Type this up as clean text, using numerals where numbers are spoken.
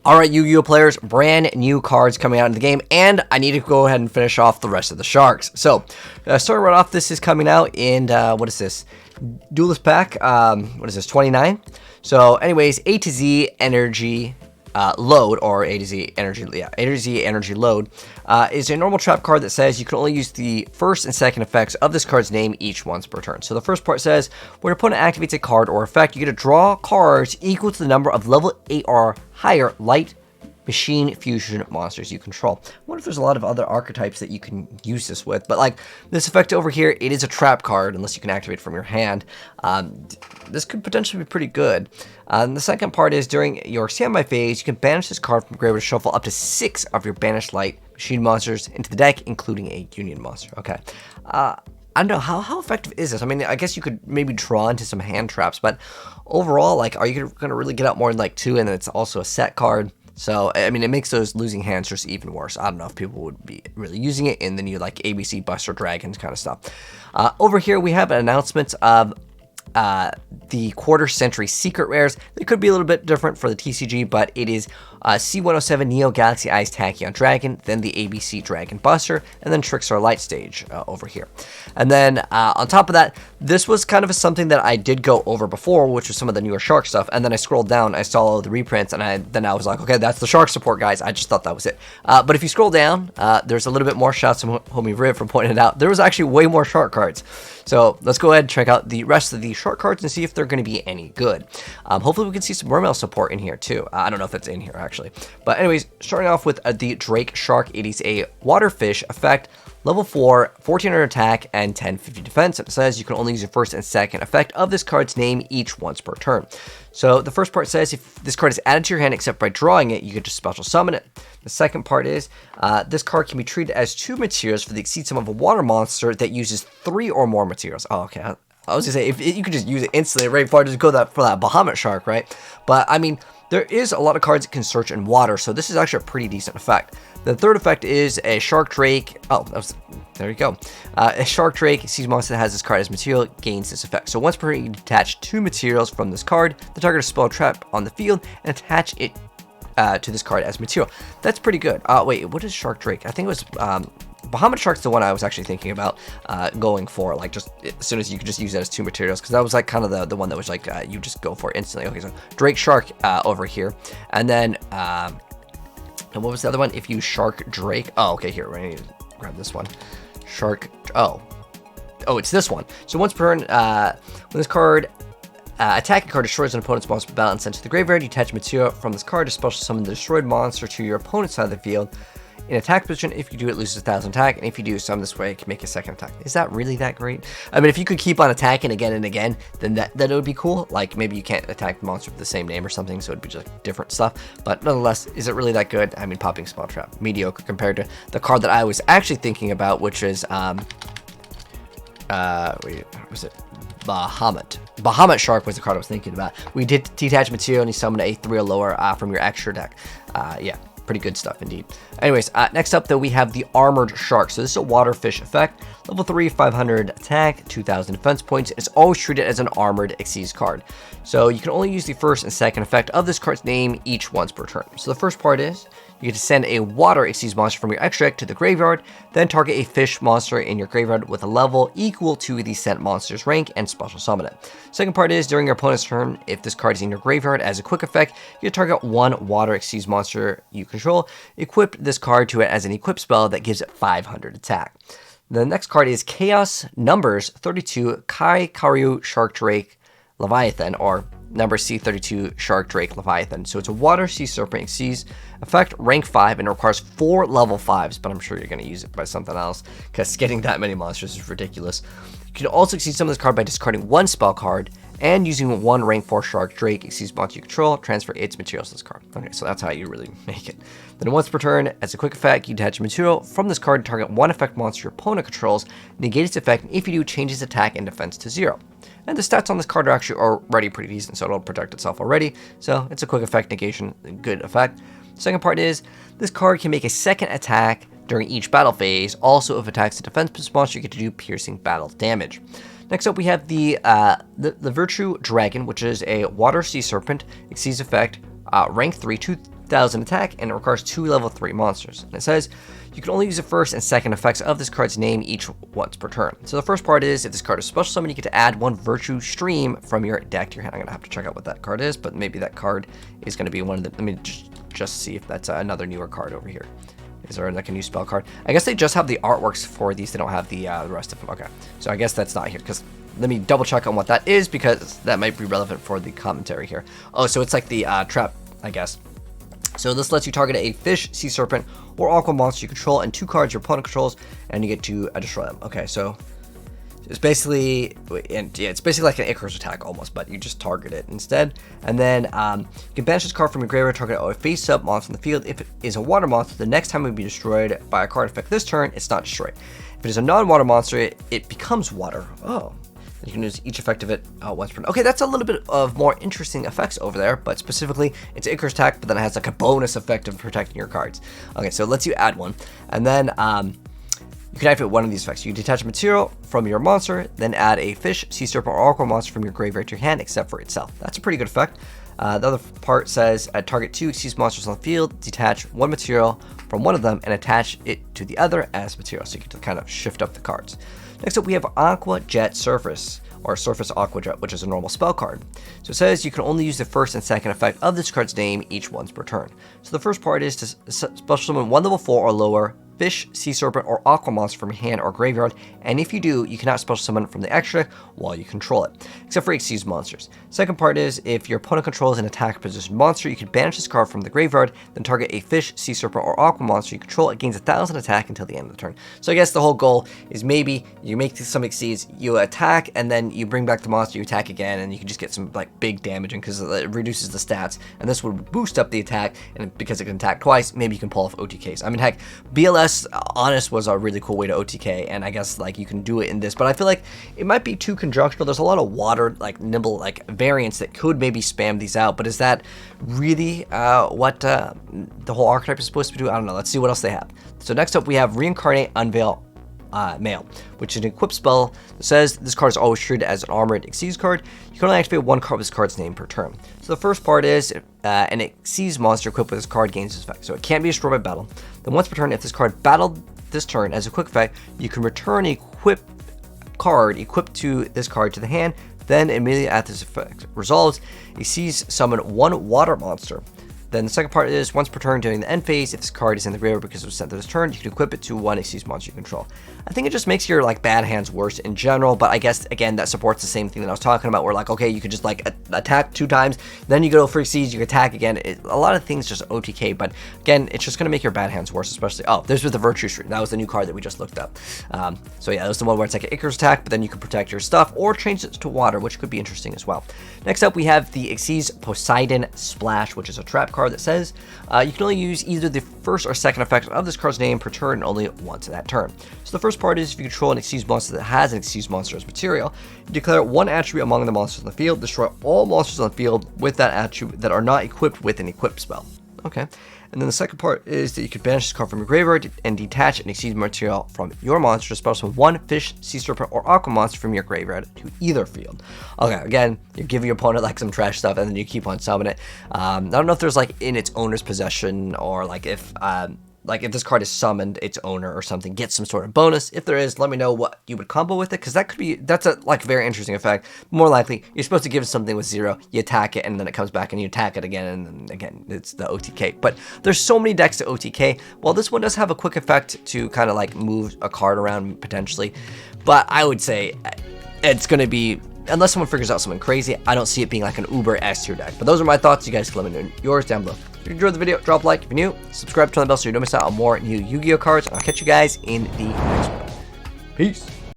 Alright, Yu-Gi-Oh players, brand new cards coming out in the game, and I need to go ahead and finish off the rest of the sharks. So, starting right off, this is coming out in, what is this? Duelist Pack, what is this, 29? So, anyways, A to Z Energy Load, or A to Z Energy, yeah, A to Z Energy Load, is a normal trap card that says you can only use the first and second effects of this card's name each once per turn. So the first part says, when your opponent activates a card or effect, you get to draw cards equal to the number of level 8 or higher light machine fusion monsters you control. I wonder if there's a lot of other archetypes that you can use this with, but like this effect over here, it is a trap card unless you can activate from your hand. This could potentially be pretty good. And the second part is during your standby phase, you can banish this card from graveyard to shuffle up to 6 of your banished light machine monsters into the deck, including a union monster. Okay. I don't know, how effective is this? I mean, I guess you could maybe draw into some hand traps, but overall, like, are you going to really get out more than like 2, and then it's also a set card? So, I mean, it makes those losing hands just even worse. I don't know if people would be really using it in the new, like, ABC Buster Dragons kind of stuff. Over here, we have an announcement of the Quarter Century Secret Rares. They could be a little bit different for the TCG, but it is C107 Neo Galaxy Eyes Tachyon Dragon, then the ABC Dragon Buster, and then Trickstar Light Stage over here. And then on top of that, this was kind of something that I did go over before, which was some of the newer Shark stuff. And then I scrolled down, I saw all the reprints, and then I was like, okay, that's the Shark support, guys. I just thought that was it. But if you scroll down, there's a little bit more. Shouts from Homie Riv for pointing it out. There was actually way more Shark cards. So let's go ahead and check out the rest of the Shark cards and see if they're going to be any good. Hopefully we can see some Mermail support in here too. I don't know if it's in here actually. But anyways, starting off with the Drake Shark. It is a Waterfish effect. Level 4, 1400 attack, and 1050 defense. It says you can only use your first and second effect of this card's name each once per turn. So the first part says if this card is added to your hand except by drawing it, you can just special summon it. The second part is this card can be treated as 2 materials for the exceed sum of a water monster that uses 3 or more materials. Oh, okay. I was gonna say if you could just use it instantly, right? Before I just go for that Bahamut Shark, right? But I mean, there is a lot of cards that can search in water, so this is actually a pretty decent effect. The third effect is a Shark Drake. Oh, there you go. A Shark Drake sees monster that has this card as material, gains this effect. So once per turn, you can detach 2 materials from this card. The target will spell a trap on the field and attach it to this card as material. That's pretty good. Wait, what is Shark Drake? I think it was Bahamut Shark's the one I was actually thinking about going for, like just as soon as you could just use that as 2 materials, because that was like kind of the one that was like you just go for it instantly. Okay, so Drake Shark over here, and then and what was the other one? If you Shark Drake. Oh, okay, here, I need to grab this one. Shark. Oh, it's this one. So once per turn, when this card attacking card destroys an opponent's monster battle and sent to the graveyard, you attach material from this card to special summon the destroyed monster to your opponent's side of the field. In attack position, if you do it, loses 1,000 attack, and if you do some this way, it can make a second attack. Is that really that great? I mean, if you could keep on attacking again and again, then that would be cool. Like, maybe you can't attack the monster with the same name or something, so it'd be just different stuff. But nonetheless, is it really that good? I mean, popping Spell Trap, mediocre compared to the card that I was actually thinking about, which is, wait, was it? Bahamut Shark was the card I was thinking about. We did detach material and you summon a 3 or lower from your extra deck. Yeah. Pretty good stuff indeed. Anyways, next up though we have the Armored Shark. So this is a Waterfish effect. Level 3, 500 attack, 2000 defense points. It's always treated as an Armored Xyz card. So you can only use the first and second effect of this card's name each once per turn. So the first part is you get to send a Water Xyz monster from your extra deck to the graveyard, then target a fish monster in your graveyard with a level equal to the sent monster's rank and special summon it. Second part is during your opponent's turn, if this card is in your graveyard as a quick effect, you target 1 Water Xyz monster you control, equip this card to it as an equip spell that gives it 500 attack. The next card is Chaos Numbers 32 Kai Karyu Shark Drake Leviathan, or number C32 Shark Drake Leviathan. So it's a Water Sea Serpent Xyz effect, rank 5, and it requires 4 level 5s, but I'm sure you're going to use it by something else, because getting that many monsters is ridiculous. You can also exceed some of this card by discarding 1 spell card, and using 1 rank 4 Shark Drake Xyz monster you control, transfer its materials to this card. Okay, so that's how you really make it. Then once per turn, as a quick effect, you detach material from this card to target 1 effect monster your opponent controls, negate its effect, and if you do, change its attack and defense to 0. And the stats on this card are actually already pretty decent, so it'll protect itself already. So it's a quick effect negation, good effect. Second part is, this card can make a second attack during each battle phase. Also, if it attacks a defense monster, you get to do piercing battle damage. Next up, we have the Virtue Dragon, which is a Water Sea Serpent, Xyz effect, rank 3, 1000 attack, and it requires 2 level 3 monsters. And it says you can only use the first and second effects of this card's name each once per turn. So the first part is, if this card is special summon, you get to add 1 Virtue Stream from your deck to your hand. I'm going to have to check out what that card is, but maybe that card is going to be one of the... Let me just see if that's another newer card over here. Is there like a new spell card? I guess they just have the artworks for these. They don't have the rest of them. Okay, so I guess that's not here, because let me double check on what that is, because that might be relevant for the commentary here. Oh, so it's like the trap, I guess. So this lets you target a fish, sea serpent, or aqua monster you control, and 2 cards your opponent controls, and you get to destroy them. Okay, so it's basically, it's basically like an Icarus attack almost, but you just target it instead. And then you can banish this card from your graveyard, target a face-up monster in the field. If it is a water monster, the next time it will be destroyed by a card effect this turn, it's not destroyed. If it is a non-water monster, it becomes water. Oh. You can use each effect of it once per turn. Okay, that's a little bit of more interesting effects over there, but specifically, it's Icarus attack, but then it has like a bonus effect of protecting your cards. Okay, so it lets you add one, and then you can activate one of these effects. You detach a material from your monster, then add a fish, sea serpent, or aqua monster from your graveyard to your hand, except for itself. That's a pretty good effect. The other part says, target 2 Xyz monsters on the field, detach 1 material from one of them, and attach it to the other as material, so you get to kind of shift up the cards. Next up, we have Aqua Jet Surface, or Surface Aqua Jet, which is a normal spell card. So it says you can only use the first and second effect of this card's name each once per turn. So the first part is to special summon 1 level 4 or lower fish, sea serpent, or aqua monster from your hand or graveyard, and if you do, you cannot special summon from the extra while you control it, except for Xyz monsters. Second part is, if your opponent controls an attack position monster, you can banish this card from the graveyard, then target a fish, sea serpent, or aqua monster you control. It gains 1000 attack until the end of the turn. So I guess the whole goal is maybe you make some Xyz, you attack, and then you bring back the monster, you attack again, and you can just get some like big damage because it reduces the stats, and this would boost up the attack, and because it can attack twice, maybe you can pull off OTKs. I mean, heck, BLS Honest was a really cool way to OTK, and I guess like you can do it in this, but I feel like it might be too conjunctional. There's a lot of water, like nimble, like variants that could maybe spam these out, but is that really what the whole archetype is supposed to do? I don't know. Let's see what else they have. So next up, we have Reincarnate Unveil Mail, which is an equipped spell that says this card is always treated as an armored Xyz card. You can only activate 1 card with this card's name per turn. So the first part is an Xyz monster equipped with this card gains this effect. So it can't be destroyed by battle. Then once per turn, if this card battled this turn as a quick effect, you can return a equipped card equipped to this card to the hand. Then immediately after this effect resolves, Xyz summon 1 water monster. Then the second part is, once per turn during the end phase, if this card is in the graveyard because it was sent to this turn, you can equip it to 1 Xyz monster you control. I think it just makes your like bad hands worse in general, but I guess again that supports the same thing that I was talking about, where like, okay, you could just like attack 2 times, then you go for Xyz, you attack again. A lot of things just OTK, but again, it's just gonna make your bad hands worse, especially. Oh, this was the Virtue Stream. That was the new card that we just looked up. So yeah, that was the one where it's like an Icarus attack, but then you can protect your stuff or change it to water, which could be interesting as well. Next up, we have the Xyz Poseidon Splash, which is a trap card that says you can only use either the first or second effect of this card's name per turn, and only once in that turn. So the first part is, if you control an Xyz monster that has an Xyz monster as material, you declare 1 attribute among the monsters on the field, destroy all monsters on the field with that attribute that are not equipped with an equipped spell. Okay. And then the second part is that you can banish this card from your graveyard and detach an Xyz material from your monster to special summon 1 fish, sea serpent, or aqua monster from your graveyard to either field. Okay, again, you're giving your opponent like some trash stuff, and then you keep on summoning it. I don't know if there's like in its owner's possession, or like if this card is summoned, its owner or something gets some sort of bonus. If there is, let me know what you would combo with it, because that's a like very interesting effect. More likely, you're supposed to give it something with 0, you attack it, and then it comes back, and you attack it again, and then again, it's the OTK. But there's so many decks to OTK. While this one does have a quick effect to kind of like move a card around potentially, but I would say it's going to be, unless someone figures out something crazy, I don't see it being like an uber S tier deck. But those are my thoughts. You guys can let me know yours down below. If you enjoyed the video, drop a like. If you're new, subscribe, turn the bell so you don't miss out on more new Yu-Gi-Oh cards. And I'll catch you guys in the next one. Peace.